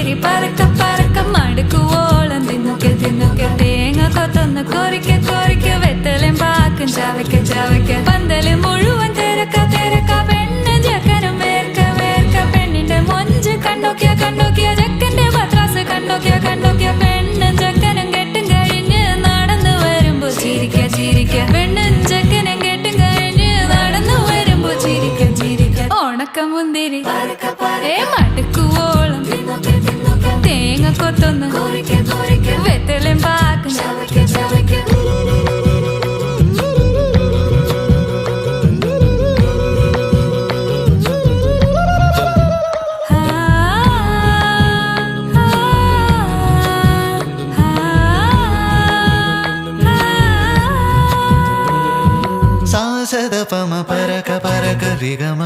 മുന്തിരി പറക്ക പറക്ക മടുക്കുവോളം തിന്നുക്കെ തിന്നുക്കെ തേങ്ങ കൊത്തൊന്ന് കൊറിക്ക കൊറിക്ക വെത്തലും പാക്കും ചവയ്ക്ക ചവയ്ക്ക പന്തല് മുഴുവൻ തിരക്ക തിരക്ക പെണ്ണ് ജക്കനും വേർക്ക വേർക്ക പെണ്ണിന്റെ മൊഞ്ച് കണ്ടോക്കിയ കണ്ടോക്കിയ ജക്കന്റെ പത്രാസ് കണ്ടോക്കിയ കണ്ടോക്കിയ പെണ്ണും ജക്കനും കെട്ടും കഴിഞ്ഞ് നടന്നു വരുമ്പോ ചിരിക്ക ചിരിക്ക പെണ്ണും ജക്കനും കെട്ടും കഴിഞ്ഞ് നടന്നു വരുമ്പോ ചിരിക്ക ചിരിക്ക ഉണക്ക മുന്തിരി മടുക്കുവോളം തേങ്ങ കൊത്തൊന്ന് വെത്തലും പാക്കും സാസദ പമ പരക പരക രിഗമ